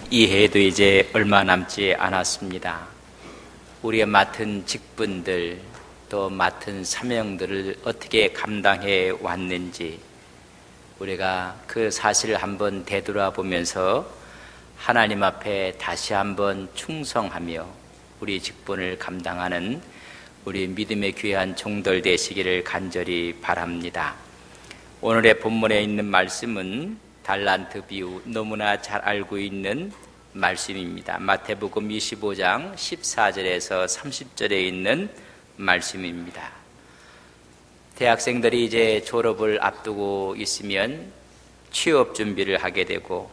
이 해도 이제 얼마 남지 않았습니다. 우리가 맡은 직분들, 또 맡은 사명들을 어떻게 감당해 왔는지 우리가 그 사실을 한번 되돌아보면서 하나님 앞에 다시 한번 충성하며 우리 직분을 감당하는 우리 믿음의 귀한 종들 되시기를 간절히 바랍니다. 오늘의 본문에 있는 말씀은 달란트 비유, 너무나 잘 알고 있는 말씀입니다. 마태복음 25장 14절에서 30절에 있는 말씀입니다. 대학생들이 이제 졸업을 앞두고 있으면 취업 준비를 하게 되고,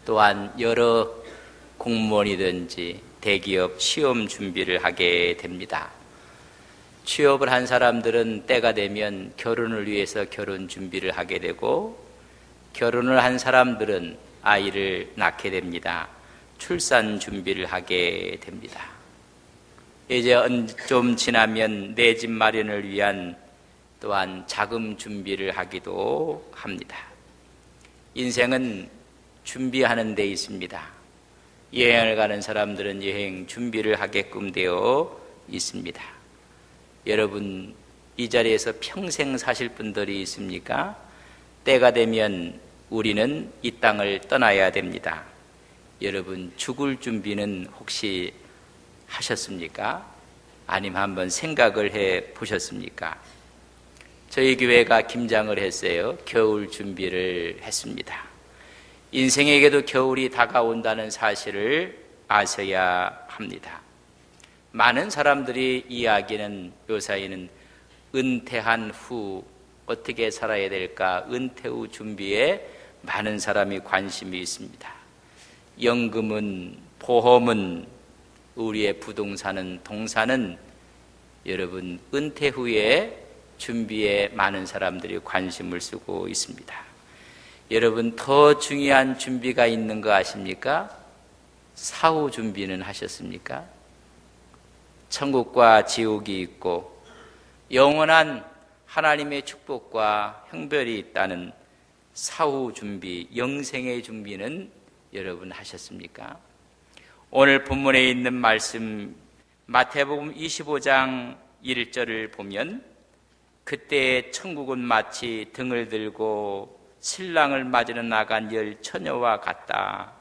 또한 여러 공무원이든지 대기업 시험 준비를 하게 됩니다. 취업을 한 사람들은 때가 되면 결혼을 위해서 결혼 준비를 하게 되고, 결혼을 한 사람들은 아이를 낳게 됩니다. 출산 준비를 하게 됩니다. 이제 좀 지나면 내 집 마련을 위한 또한 자금 준비를 하기도 합니다. 인생은 준비하는 데 있습니다. 여행을 가는 사람들은 여행 준비를 하게끔 되어 있습니다. 여러분, 이 자리에서 평생 사실 분들이 있습니까? 때가 되면 우리는 이 땅을 떠나야 됩니다. 여러분, 죽을 준비는 혹시 하셨습니까? 아니면 한번 생각을 해 보셨습니까? 저희 교회가 김장을 했어요. 겨울 준비를 했습니다. 인생에게도 겨울이 다가온다는 사실을 아셔야 합니다. 많은 사람들이 이야기는 요사이는 은퇴한 후 어떻게 살아야 될까, 은퇴 후 준비에 많은 사람이 관심이 있습니다. 연금은, 보험은, 우리의 부동산은, 동산은 여러분 은퇴 후에 준비에 많은 사람들이 관심을 쓰고 있습니다. 여러분, 더 중요한 준비가 있는 거 아십니까? 사후 준비는 하셨습니까? 천국과 지옥이 있고 영원한 하나님의 축복과 형벌이 있다는 사후 준비, 영생의 준비는 여러분 하셨습니까? 오늘 본문에 있는 말씀 마태복음 25장 1절을 보면, 그때 천국은 마치 등을 들고 신랑을 맞으러 나간 열 처녀와 같다.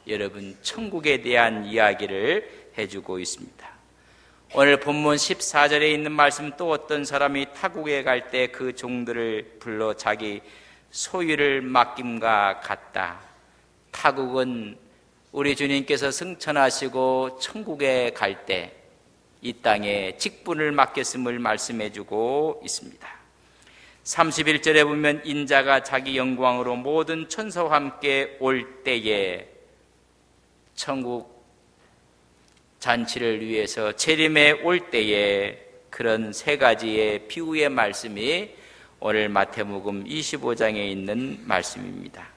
여러분, 천국에 대한 이야기를 해주고 있습니다. 오늘 본문 14절에 있는 말씀, 또 어떤 사람이 타국에 갈 때 그 종들을 불러 자기 소유를 맡김과 같다. 타국은 우리 주님께서 승천하시고 천국에 갈 때 이 땅에 직분을 맡겼음을 말씀해주고 있습니다. 31절에 보면 인자가 자기 영광으로 모든 천사와 함께 올 때에, 천국 잔치를 위해서 재림에 올 때에, 그런 세 가지의 비유의 말씀이 오늘 마태복음 25장에 있는 말씀입니다.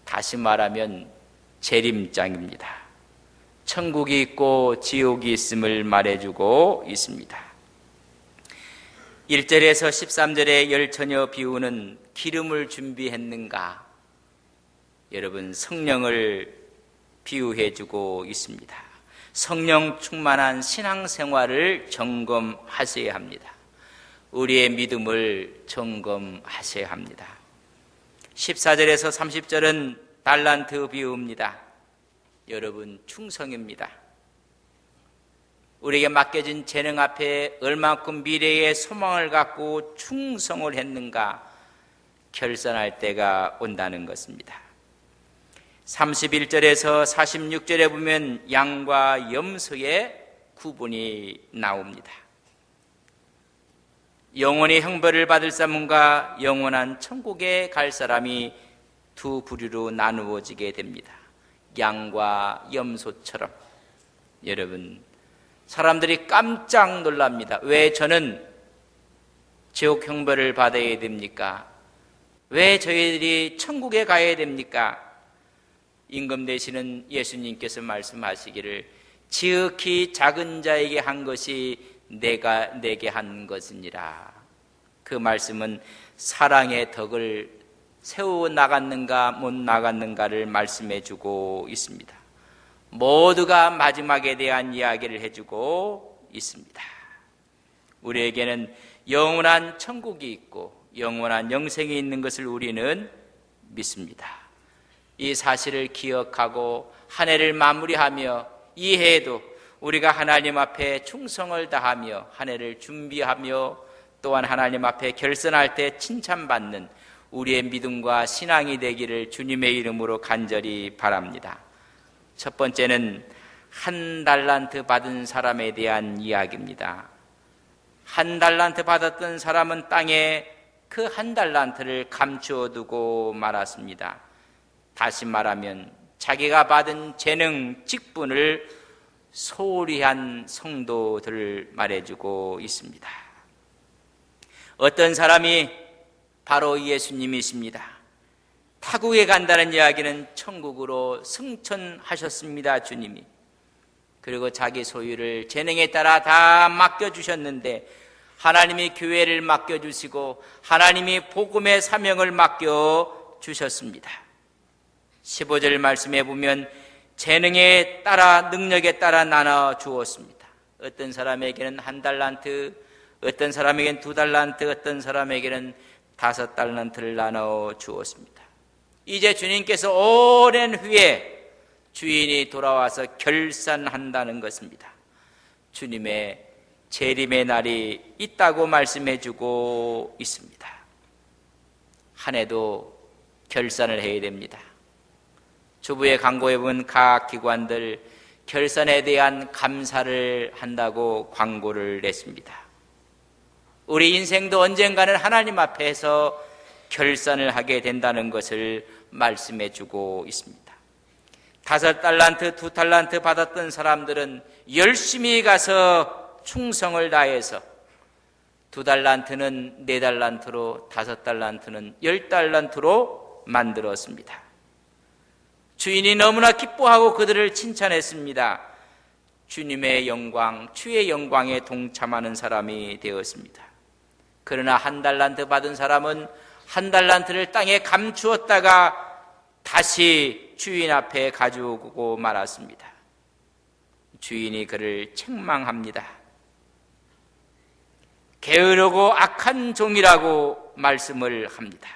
다시 말하면 재림장입니다. 천국이 있고 지옥이 있음을 말해주고 있습니다. 1절에서 13절의 열처녀 비유는 기름을 준비했는가? 여러분, 성령을 비유해주고 있습니다. 성령 충만한 신앙생활을 점검하셔야 합니다. 우리의 믿음을 점검하셔야 합니다. 14절에서 30절은 달란트 비유입니다. 여러분, 충성입니다. 우리에게 맡겨진 재능 앞에 얼마큼 미래의 소망을 갖고 충성을 했는가 결산할 때가 온다는 것입니다. 31절에서 46절에 보면 양과 염소의 구분이 나옵니다. 영원히 형벌을 받을 사람과 영원한 천국에 갈 사람이 두 부류로 나누어지게 됩니다. 양과 염소처럼. 여러분, 사람들이 깜짝 놀랍니다. 왜 저는 지옥 형벌을 받아야 됩니까? 왜 저희들이 천국에 가야 됩니까? 임금 되시는 예수님께서 말씀하시기를, 지극히 작은 자에게 한 것이 내가 내게 한 것이니라. 그 말씀은 사랑의 덕을 세워 나갔는가 못 나갔는가를 말씀해 주고 있습니다. 모두가 마지막에 대한 이야기를 해주고 있습니다. 우리에게는 영원한 천국이 있고 영원한 영생이 있는 것을 우리는 믿습니다. 이 사실을 기억하고 한 해를 마무리하며 이 해에도 우리가 하나님 앞에 충성을 다하며 한 해를 준비하며 또한 하나님 앞에 결선할 때 칭찬받는 우리의 믿음과 신앙이 되기를 주님의 이름으로 간절히 바랍니다. 첫 번째는 한 달란트 받은 사람에 대한 이야기입니다. 한 달란트 받았던 사람은 땅에 그 한 달란트를 감추어 두고 말았습니다. 다시 말하면 자기가 받은 재능, 직분을 소홀히 한 성도들을 말해주고 있습니다. 어떤 사람이 바로 예수님이십니다. 타국에 간다는 이야기는 천국으로 승천하셨습니다, 주님이. 그리고 자기 소유를 재능에 따라 다 맡겨주셨는데 하나님이 교회를 맡겨주시고 하나님이 복음의 사명을 맡겨주셨습니다. 15절 말씀에 보면 재능에 따라 능력에 따라 나눠 주었습니다. 어떤 사람에게는 한 달란트, 어떤 사람에게는 2달란트, 어떤 사람에게는 5달란트를 나눠 주었습니다. 이제 주님께서 오랜 후에 주인이 돌아와서 결산한다는 것입니다. 주님의 재림의 날이 있다고 말씀해 주고 있습니다. 한 해도 결산을 해야 됩니다. 주부에 광고해 본 각 기관들 결산에 대한 감사를 한다고 광고를 냈습니다. 우리 인생도 언젠가는 하나님 앞에서 결산을 하게 된다는 것을 말씀해 주고 있습니다. 5달란트, 2달란트 받았던 사람들은 열심히 가서 충성을 다해서 2달란트는 4달란트로, 5달란트는 10달란트로 만들었습니다. 주인이 너무나 기뻐하고 그들을 칭찬했습니다. 주님의 영광, 주의 영광에 동참하는 사람이 되었습니다. 그러나 1달란트 받은 사람은 1달란트를 땅에 감추었다가 다시 주인 앞에 가져오고 말았습니다. 주인이 그를 책망합니다. 게으르고 악한 종이라고 말씀을 합니다.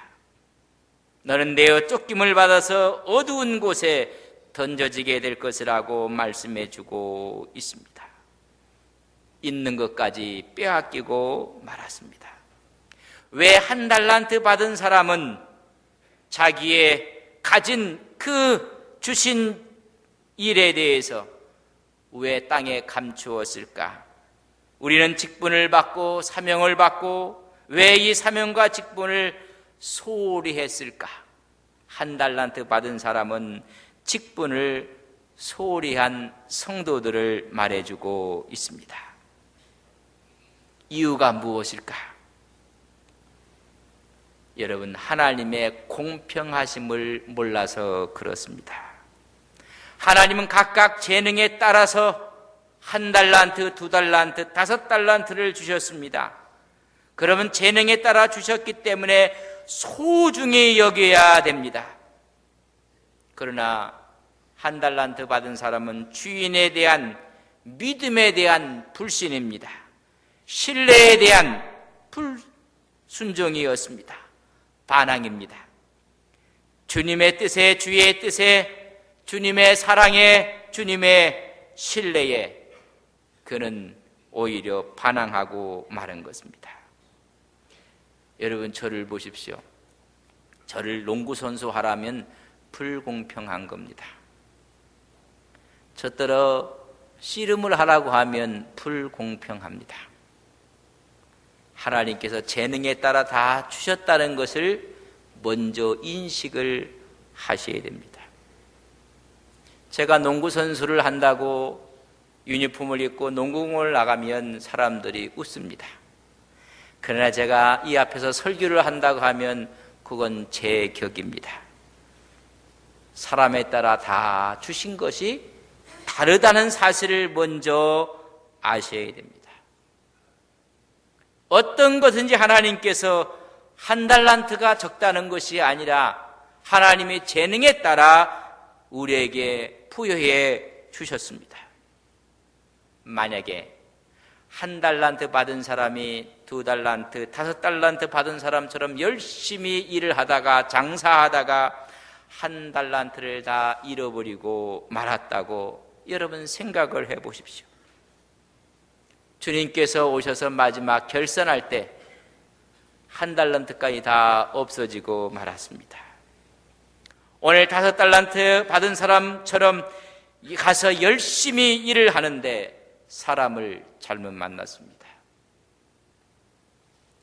너는 내어 쫓김을 받아서 어두운 곳에 던져지게 될 것이라고 말씀해 주고 있습니다. 있는 것까지 빼앗기고 말았습니다. 왜 1달란트 받은 사람은 자기의 가진 그 주신 일에 대해서 왜 땅에 감추었을까? 우리는 직분을 받고 사명을 받고 왜 이 사명과 직분을 소홀히 했을까? 1달란트 받은 사람은 직분을 소홀히 한 성도들을 말해주고 있습니다. 이유가 무엇일까? 여러분, 하나님의 공평하심을 몰라서 그렇습니다. 하나님은 각각 재능에 따라서 1달란트, 2달란트, 5달란트를 주셨습니다. 그러면 재능에 따라 주셨기 때문에 소중히 여겨야 됩니다. 그러나 1달란트 받은 사람은 주인에 대한 믿음에 대한 불신입니다. 신뢰에 대한 불순종이었습니다. 반항입니다. 주님의 뜻에, 주의 뜻에, 주님의 사랑에, 주님의 신뢰에 그는 오히려 반항하고 마는 것입니다. 여러분, 저를 보십시오. 저를 농구선수 하라면 불공평한 겁니다. 저더러 씨름을 하라고 하면 불공평합니다. 하나님께서 재능에 따라 다 주셨다는 것을 먼저 인식을 하셔야 됩니다. 제가 농구선수를 한다고 유니폼을 입고 농구공을 나가면 사람들이 웃습니다. 그러나 제가 이 앞에서 설교를 한다고 하면 그건 제 격입니다. 사람에 따라 다 주신 것이 다르다는 사실을 먼저 아셔야 됩니다. 어떤 것든지 하나님께서 한 달란트가 적다는 것이 아니라 하나님의 재능에 따라 우리에게 부여해 주셨습니다. 만약에 한 달란트 받은 사람이 2달란트, 5달란트 받은 사람처럼 열심히 일을 하다가 장사하다가 한 달란트를 다 잃어버리고 말았다고 여러분 생각을 해보십시오. 주님께서 오셔서 마지막 결산할 때 한 달란트까지 다 없어지고 말았습니다. 오늘 5달란트 받은 사람처럼 가서 열심히 일을 하는데 사람을 잘못 만났습니다.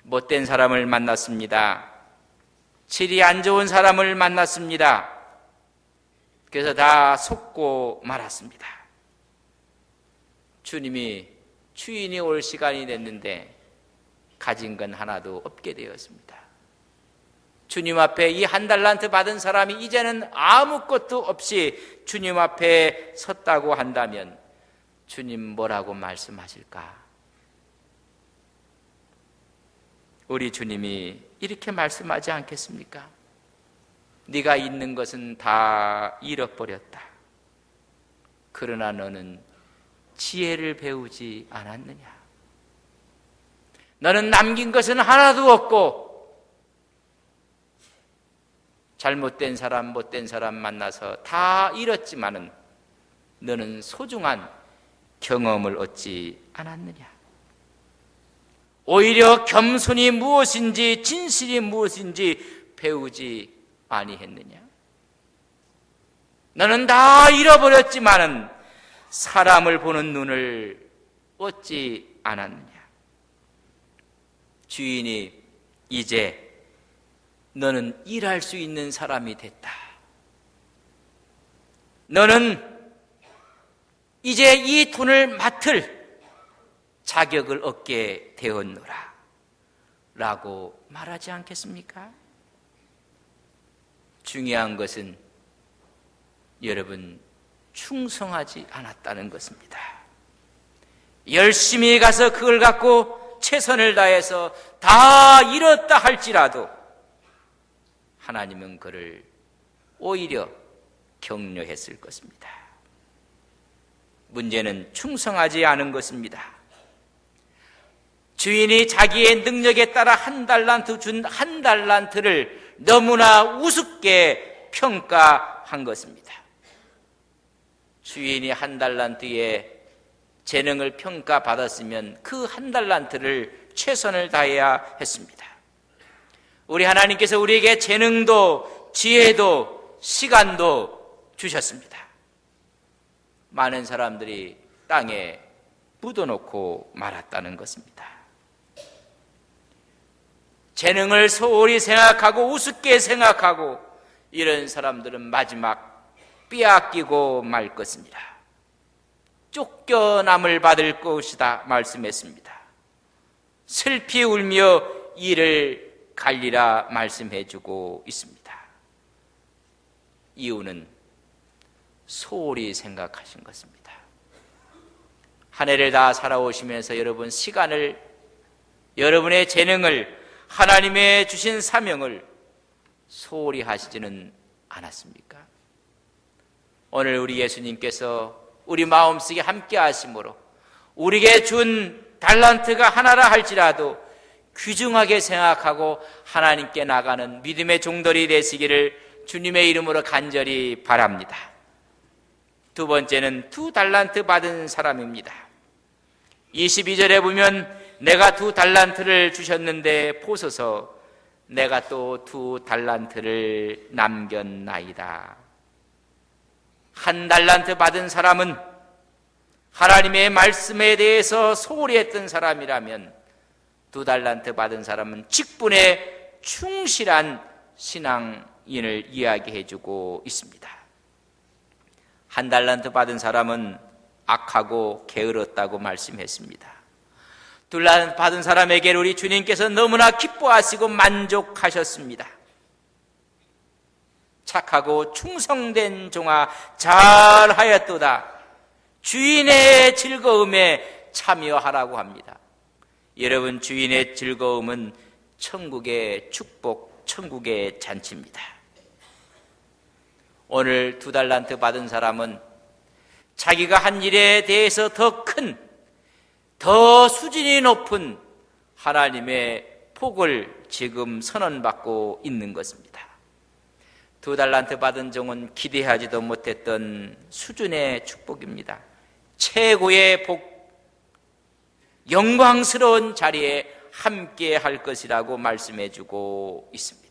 못된 사람을 만났습니다. 질이 안 좋은 사람을 만났습니다. 그래서 다 속고 말았습니다. 주인이 올 시간이 됐는데 가진 건 하나도 없게 되었습니다. 주님 앞에 이 한 달란트 받은 사람이 이제는 아무것도 없이 주님 앞에 섰다고 한다면 주님 뭐라고 말씀하실까? 우리 주님이 이렇게 말씀하지 않겠습니까? 네가 있는 것은 다 잃어버렸다. 그러나 너는 지혜를 배우지 않았느냐? 너는 남긴 것은 하나도 없고 잘못된 사람, 못된 사람 만나서 다 잃었지만은 너는 소중한 경험을 얻지 않았느냐? 오히려 겸손이 무엇인지 진실이 무엇인지 배우지 아니했느냐? 너는 다 잃어버렸지만은 사람을 보는 눈을 얻지 않았느냐? 주인이 이제 너는 일할 수 있는 사람이 됐다. 너는 이제 이 돈을 맡을 자격을 얻게 되었노라 라고 말하지 않겠습니까? 중요한 것은 여러분 충성하지 않았다는 것입니다. 열심히 가서 그걸 갖고 최선을 다해서 다 잃었다 할지라도 하나님은 그를 오히려 격려했을 것입니다. 문제는 충성하지 않은 것입니다. 주인이 자기의 능력에 따라 한 달란트 준 한 달란트를 너무나 우습게 평가한 것입니다. 주인이 한 달란트의 재능을 평가받았으면 그 한 달란트를 최선을 다해야 했습니다. 우리 하나님께서 우리에게 재능도 지혜도 시간도 주셨습니다. 많은 사람들이 땅에 묻어놓고 말았다는 것입니다. 재능을 소홀히 생각하고 우습게 생각하고 이런 사람들은 마지막 빼앗기고 말 것입니다. 쫓겨남을 받을 것이다 말씀했습니다. 슬피 울며 이를 갈리라 말씀해주고 있습니다. 이유는 소홀히 생각하신 것입니다. 한 해를 다 살아오시면서 여러분 시간을, 여러분의 재능을, 하나님의 주신 사명을 소홀히 하시지는 않았습니까? 오늘 우리 예수님께서 우리 마음속에 함께 하심으로 우리에게 준 달란트가 하나라 할지라도 귀중하게 생각하고 하나님께 나가는 믿음의 종들이 되시기를 주님의 이름으로 간절히 바랍니다. 두 번째는 2달란트 받은 사람입니다. 22절에 보면 내가 2달란트를 주셨는데 보소서 내가 또 2달란트를 남겼나이다. 1달란트 받은 사람은 하나님의 말씀에 대해서 소홀히 했던 사람이라면 2달란트 받은 사람은 직분에 충실한 신앙인을 이야기해주고 있습니다. 1달란트 받은 사람은 악하고 게으렀다고 말씀했습니다. 2달란트 받은 사람에게 우리 주님께서 너무나 기뻐하시고 만족하셨습니다. 착하고 충성된 종아 잘하였도다. 주인의 즐거움에 참여하라고 합니다. 여러분 주인의 즐거움은 천국의 축복, 천국의 잔치입니다. 오늘 2달란트 받은 사람은 자기가 한 일에 대해서 더 큰, 더 수준이 높은 하나님의 복을 지금 선언받고 있는 것입니다. 2달란트 받은 종은 기대하지도 못했던 수준의 축복입니다. 최고의 복, 영광스러운 자리에 함께 할 것이라고 말씀해 주고 있습니다.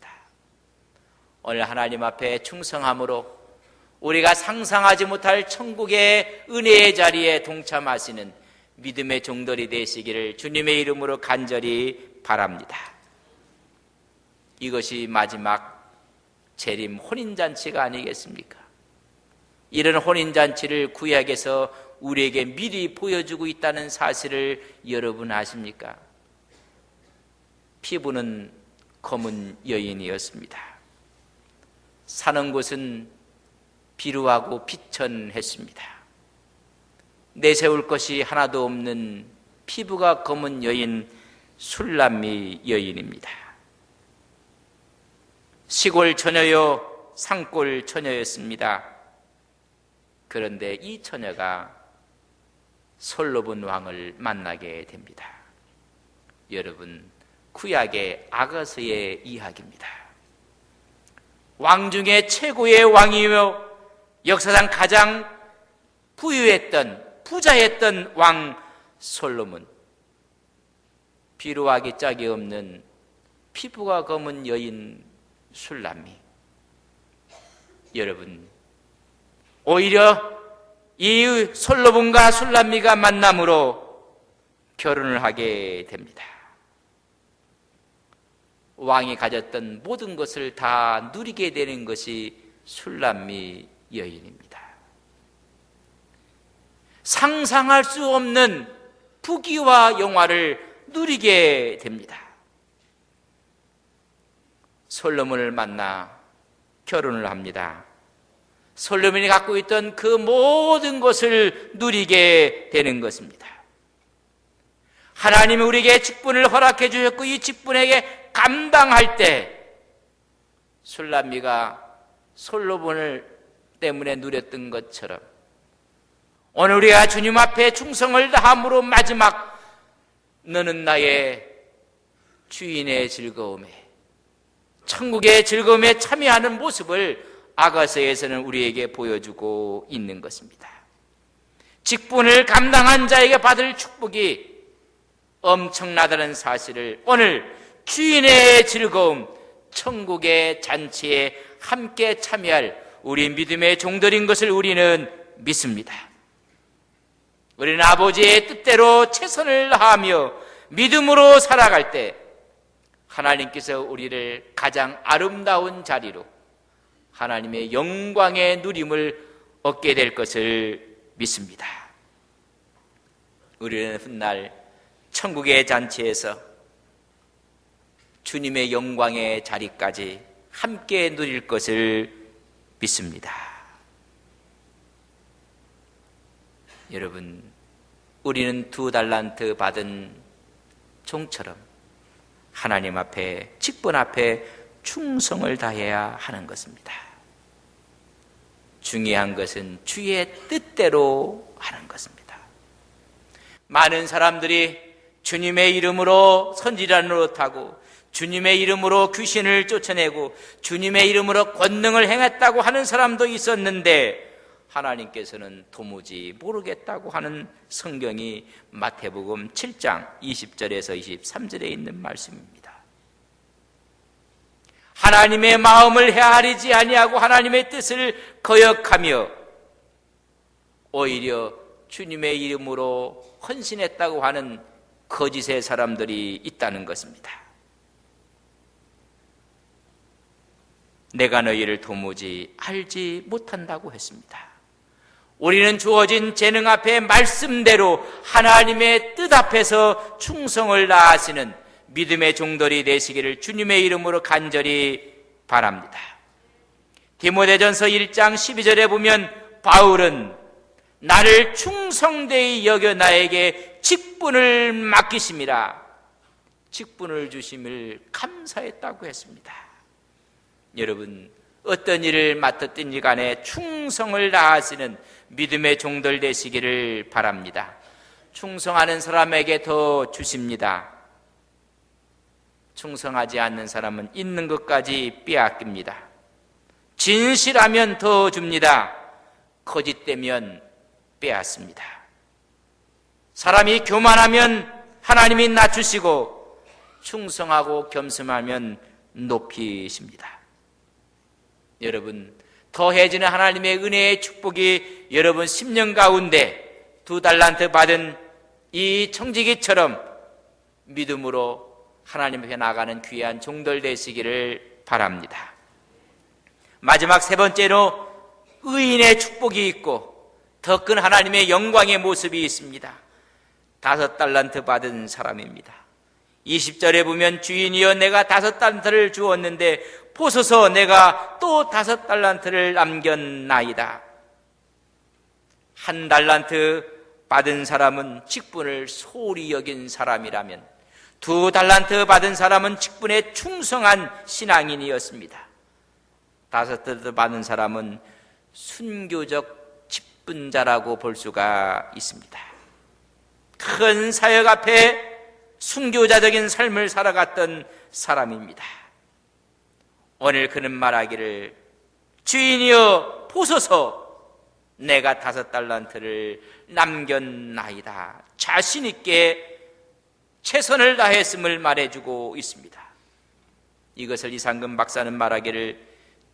오늘 하나님 앞에 충성함으로 우리가 상상하지 못할 천국의 은혜의 자리에 동참하시는 믿음의 종들이 되시기를 주님의 이름으로 간절히 바랍니다. 이것이 마지막 재림 혼인잔치가 아니겠습니까? 이런 혼인잔치를 구약에서 우리에게 미리 보여주고 있다는 사실을 여러분 아십니까? 피부는 검은 여인이었습니다. 사는 곳은 비루하고 비천했습니다. 내세울 것이 하나도 없는 피부가 검은 여인, 술람미 여인입니다. 시골 처녀요, 산골 처녀였습니다. 그런데 이 처녀가 솔로몬 왕을 만나게 됩니다. 여러분, 구약의 아가서의 이야기입니다. 왕 중에 최고의 왕이며 역사상 가장 부자였던 왕 솔로몬, 비루하기 짝이 없는 피부가 검은 여인 술람미. 여러분, 오히려 이 솔로몬과 술람미가 만남으로 결혼을 하게 됩니다. 왕이 가졌던 모든 것을 다 누리게 되는 것이 술람미 여인입니다. 상상할 수 없는 부귀와 영화를 누리게 됩니다. 솔로몬을 만나 결혼을 합니다. 솔로몬이 갖고 있던 그 모든 것을 누리게 되는 것입니다. 하나님이 우리에게 직분을 허락해 주셨고 이 직분에게 감당할 때 술람미가 솔로몬을 때문에 누렸던 것처럼 오늘 우리가 주님 앞에 충성을 다함으로 마지막 너는 나의 주인의 즐거움에, 천국의 즐거움에 참여하는 모습을 아가서에서는 우리에게 보여주고 있는 것입니다. 직분을 감당한 자에게 받을 축복이 엄청나다는 사실을 오늘 주인의 즐거움, 천국의 잔치에 함께 참여할 우리 믿음의 종들인 것을 우리는 믿습니다. 우리는 아버지의 뜻대로 최선을 다하며 믿음으로 살아갈 때 하나님께서 우리를 가장 아름다운 자리로 하나님의 영광의 누림을 얻게 될 것을 믿습니다. 우리는 훗날 천국의 잔치에서 주님의 영광의 자리까지 함께 누릴 것을 믿습니다. 여러분, 우리는 2달란트 받은 종처럼 하나님 앞에, 직분 앞에 충성을 다해야 하는 것입니다. 중요한 것은 주의 뜻대로 하는 것입니다. 많은 사람들이 주님의 이름으로 선지자를 노릇하고 주님의 이름으로 귀신을 쫓아내고 주님의 이름으로 권능을 행했다고 하는 사람도 있었는데 하나님께서는 도무지 모르겠다고 하는 성경이 마태복음 7장 20절에서 23절에 있는 말씀입니다. 하나님의 마음을 헤아리지 아니하고 하나님의 뜻을 거역하며 오히려 주님의 이름으로 헌신했다고 하는 거짓의 사람들이 있다는 것입니다. 내가 너희를 도무지 알지 못한다고 했습니다. 우리는 주어진 재능 앞에 말씀대로 하나님의 뜻 앞에서 충성을 다하시는 믿음의 종들이 되시기를 주님의 이름으로 간절히 바랍니다. 디모데전서 1장 12절에 보면 바울은 나를 충성되이 여겨 나에게 직분을 맡기심이라 직분을 주심을 감사했다고 했습니다. 여러분, 어떤 일을 맡았든지 간에 충성을 다하시는 믿음의 종들 되시기를 바랍니다. 충성하는 사람에게 더 주십니다. 충성하지 않는 사람은 있는 것까지 빼앗깁니다. 진실하면 더 줍니다. 거짓되면 빼앗습니다. 사람이 교만하면 하나님이 낮추시고 충성하고 겸손하면 높이십니다. 여러분, 더해지는 하나님의 은혜의 축복이 여러분 10년 가운데 2달란트 받은 이 청지기처럼 믿음으로 하나님 앞에 나가는 귀한 종들 되시기를 바랍니다. 마지막 세 번째로 의인의 축복이 있고 더 큰 하나님의 영광의 모습이 있습니다. 5달란트 받은 사람입니다. 20절에 보면 주인이여 내가 5달란트를 주었는데 보소서 내가 또 5달란트를 남겼나이다. 1달란트 받은 사람은 직분을 소홀히 여긴 사람이라면 2달란트 받은 사람은 직분에 충성한 신앙인이었습니다. 5달란트 받은 사람은 순교적 직분자라고 볼 수가 있습니다. 큰 사역 앞에 순교자적인 삶을 살아갔던 사람입니다. 오늘 그는 말하기를 주인이여 보소서 내가 5달란트를 남겼나이다. 자신 있게 최선을 다했음을 말해주고 있습니다. 이것을 이상근 박사는 말하기를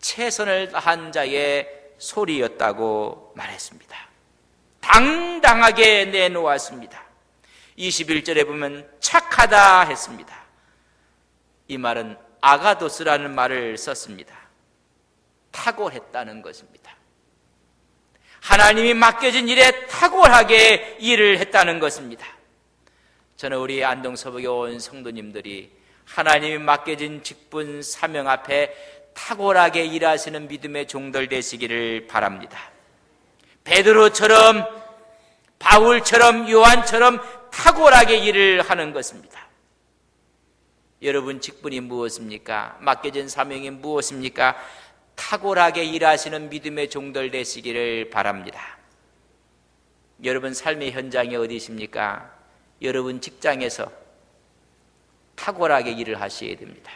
최선을 다한 자의 소리였다고 말했습니다. 당당하게 내놓았습니다. 21절에 보면 착하다 했습니다. 이 말은 아가도스라는 말을 썼습니다. 탁월했다는 것입니다. 하나님이 맡겨진 일에 탁월하게 일을 했다는 것입니다. 저는 우리 안동서북에 온 성도님들이 하나님이 맡겨진 직분 사명 앞에 탁월하게 일하시는 믿음의 종들 되시기를 바랍니다. 베드로처럼 바울처럼 요한처럼 탁월하게 일을 하는 것입니다. 여러분 직분이 무엇입니까? 맡겨진 사명이 무엇입니까? 탁월하게 일하시는 믿음의 종들 되시기를 바랍니다. 여러분 삶의 현장이 어디십니까? 여러분 직장에서 탁월하게 일을 하셔야 됩니다.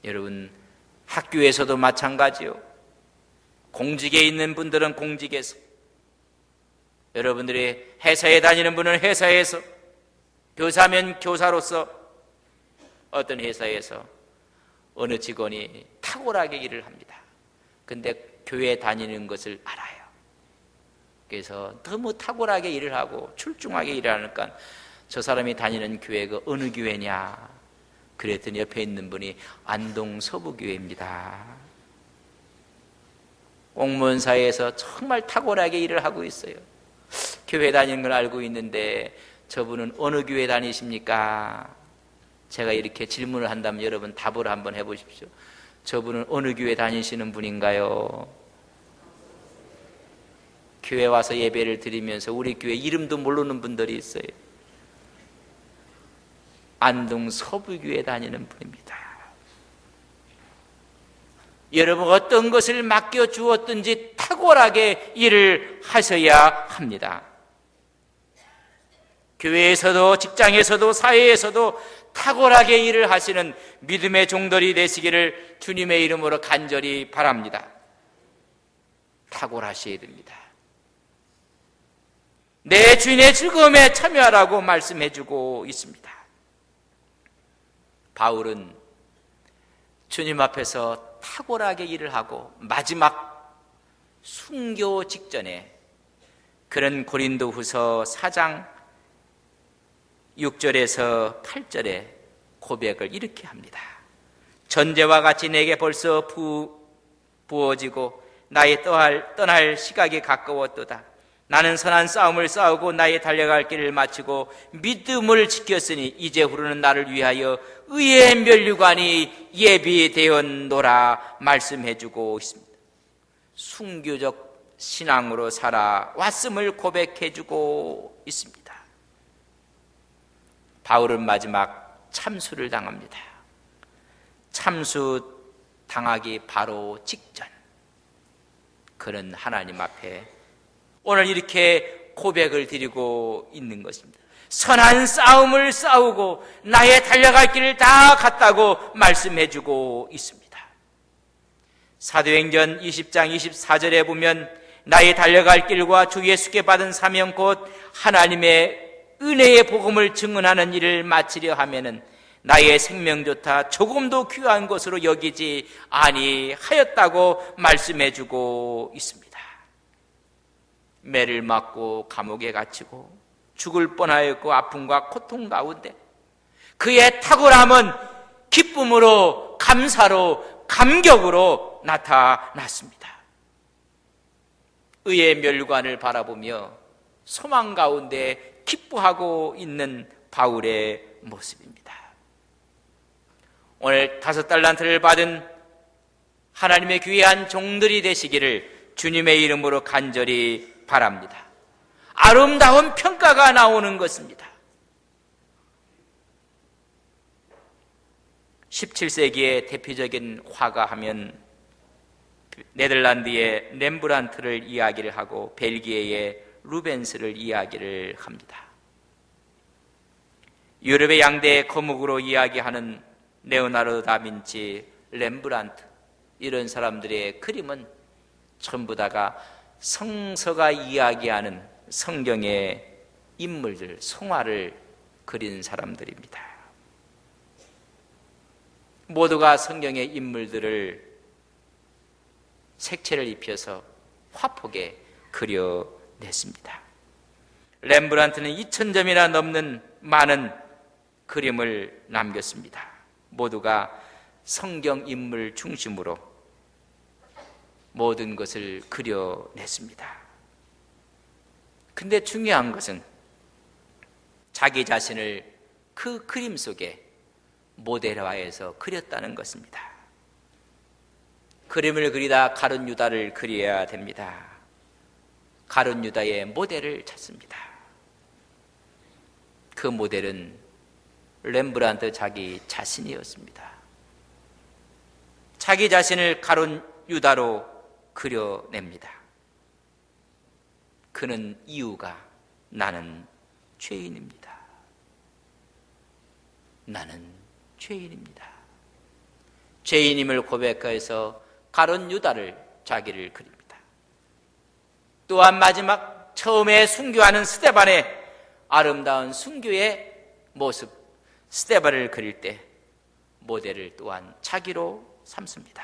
여러분 학교에서도 마찬가지요. 공직에 있는 분들은 공직에서, 여러분들이 회사에 다니는 분은 회사에서, 교사면 교사로서, 어떤 회사에서 어느 직원이 탁월하게 일을 합니다. 근데 교회에 다니는 것을 알아요. 그래서 너무 탁월하게 일을 하고 출중하게 일을 하니까 저 사람이 다니는 교회가 어느 교회냐 그랬더니 옆에 있는 분이 안동 서부교회입니다. 공무원사회에서 정말 탁월하게 일을 하고 있어요. 교회 다니는 걸 알고 있는데 저분은 어느 교회 다니십니까? 제가 이렇게 질문을 한다면 여러분 답을 한번 해보십시오. 저분은 어느 교회 다니시는 분인가요? 교회 와서 예배를 드리면서 우리 교회 이름도 모르는 분들이 있어요. 안동 서부교회 다니는 분입니다. 여러분 어떤 것을 맡겨주었든지 탁월하게 일을 하셔야 합니다. 교회에서도 직장에서도 사회에서도 탁월하게 일을 하시는 믿음의 종들이 되시기를 주님의 이름으로 간절히 바랍니다. 탁월하셔야 됩니다. 내 주인의 즐거움에 참여하라고 말씀해주고 있습니다. 바울은 주님 앞에서 탁월하게 일을 하고 마지막 순교 직전에 그런 고린도후서 4장 6절에서 8절에 고백을 이렇게 합니다. 전제와 같이 내게 벌써 부어지고 나의 떠날 시각이 가까웠도다. 나는 선한 싸움을 싸우고 나의 달려갈 길을 마치고 믿음을 지켰으니 이제 후로는 나를 위하여 의의 면류관이 예비되었노라 말씀해주고 있습니다. 순교적 신앙으로 살아왔음을 고백해주고 있습니다. 바울은 마지막 참수를 당합니다. 참수 당하기 바로 직전, 그는 하나님 앞에 오늘 이렇게 고백을 드리고 있는 것입니다. 선한 싸움을 싸우고 나의 달려갈 길을 다 갔다고 말씀해주고 있습니다. 사도행전 20장 24절에 보면 나의 달려갈 길과 주 예수께 받은 사명 곧 하나님의 은혜의 복음을 증언하는 일을 마치려 하면은 나의 생명조차 조금도 귀한 것으로 여기지 아니하였다고 말씀해주고 있습니다. 매를 맞고 감옥에 갇히고 죽을 뻔하였고 아픔과 고통 가운데 그의 탁월함은 기쁨으로, 감사로, 감격으로 나타났습니다. 의의 멸관을 바라보며 소망 가운데 기뻐하고 있는 바울의 모습입니다. 오늘 5달란트를 받은 하나님의 귀한 종들이 되시기를 주님의 이름으로 간절히 바랍니다. 아름다운 평가가 나오는 것입니다. 17세기의 대표적인 화가 하면 네덜란드의 렘브란트를 이야기를 하고 벨기에의 루벤스를 이야기를 합니다. 유럽의 양대 거목으로 이야기하는 레오나르도 다빈치, 렘브란트, 이런 사람들의 그림은 전부 다가 성서가 이야기하는 성경의 인물들, 성화를 그린 사람들입니다. 모두가 성경의 인물들을 색채를 입혀서 화폭에 그려냈습니다. 렘브란트는 2000점이나 넘는 많은 그림을 남겼습니다. 모두가 성경 인물 중심으로 모든 것을 그려냈습니다. 근데 중요한 것은 자기 자신을 그 그림 속에 모델화해서 그렸다는 것입니다. 그림을 그리다 가룟 유다를 그려야 됩니다. 가룟 유다의 모델을 찾습니다. 그 모델은 렘브란트 자기 자신이었습니다. 자기 자신을 가룟 유다로 그려냅니다. 그는 이유가 나는 죄인입니다. 나는 죄인입니다. 죄인임을 고백해서 가룟 유다를 자기를 그립니다. 또한 마지막 처음에 순교하는 스데반의 아름다운 순교의 모습, 스데반을 그릴 때 모델을 또한 자기로 삼습니다.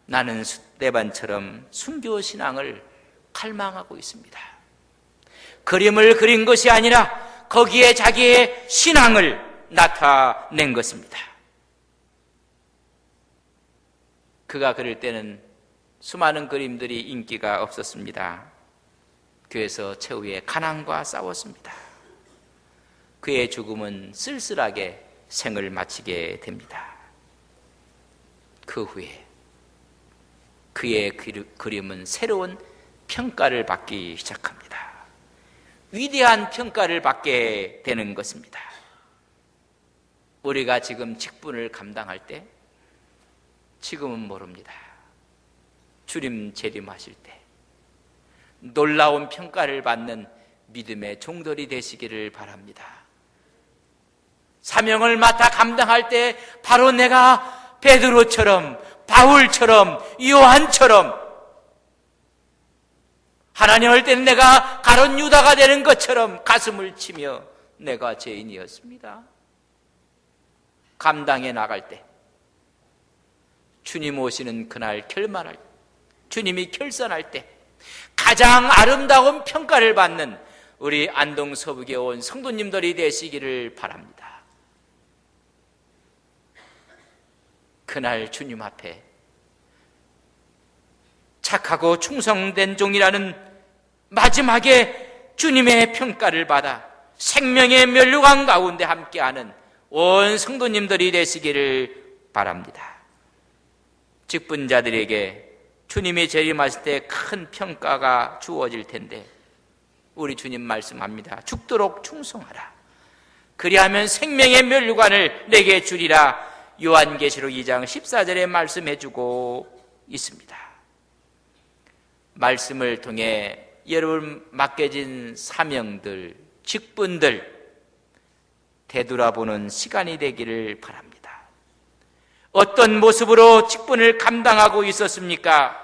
나는 스데반처럼 순교 신앙을 갈망하고 있습니다. 그림을 그린 것이 아니라 거기에 자기의 신앙을 나타낸 것입니다. 그가 그릴 때는 수많은 그림들이 인기가 없었습니다. 그래서 최후에 가난과 싸웠습니다. 그의 죽음은 쓸쓸하게 생을 마치게 됩니다. 그 후에 그의 그림은 새로운 평가를 받기 시작합니다. 위대한 평가를 받게 되는 것입니다. 우리가 지금 직분을 감당할 때 지금은 모릅니다. 주님 재림하실 때 놀라운 평가를 받는 믿음의 종들이 되시기를 바랍니다. 사명을 맡아 감당할 때 바로 내가 베드로처럼, 바울처럼, 요한처럼 하나님 할 때는 내가 가룟 유다가 되는 것처럼 가슴을 치며 내가 죄인이었습니다. 감당해 나갈 때 주님 오시는 그날 결말할 때, 주님이 결산할 때 가장 아름다운 평가를 받는 우리 안동 서북에 온 성도님들이 되시기를 바랍니다. 그날 주님 앞에 착하고 충성된 종이라는 마지막에 주님의 평가를 받아 생명의 면류관 가운데 함께하는 온 성도님들이 되시기를 바랍니다. 직분자들에게 주님이 재림하실 때 큰 평가가 주어질 텐데 우리 주님 말씀합니다. 죽도록 충성하라. 그리하면 생명의 면류관을 내게 주리라 요한계시록 2장 14절에 말씀해주고 있습니다. 말씀을 통해 여러분 맡겨진 사명들, 직분들 되돌아보는 시간이 되기를 바랍니다. 어떤 모습으로 직분을 감당하고 있었습니까?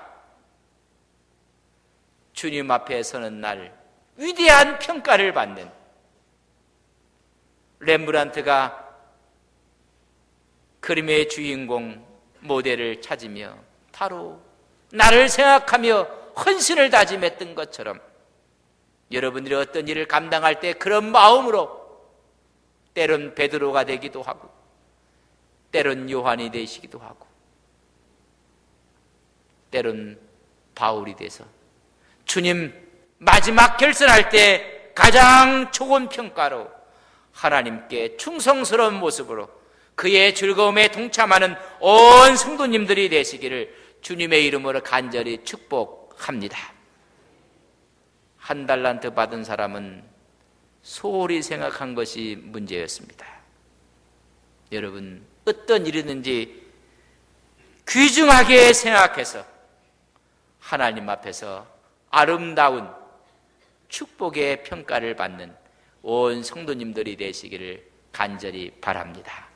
주님 앞에 서는 날 위대한 평가를 받는 렘브란트가 그림의 주인공 모델을 찾으며 바로 나를 생각하며 헌신을 다짐했던 것처럼 여러분들이 어떤 일을 감당할 때 그런 마음으로 때론 베드로가 되기도 하고 때론 요한이 되시기도 하고 때론 바울이 돼서 주님 마지막 결선할 때 가장 좋은 평가로 하나님께 충성스러운 모습으로 그의 즐거움에 동참하는 온 성도님들이 되시기를 주님의 이름으로 간절히 축복합니다. 한 달란트 받은 사람은 소홀히 생각한 것이 문제였습니다. 여러분, 어떤 일이든지 귀중하게 생각해서 하나님 앞에서 아름다운 축복의 평가를 받는 온 성도님들이 되시기를 간절히 바랍니다.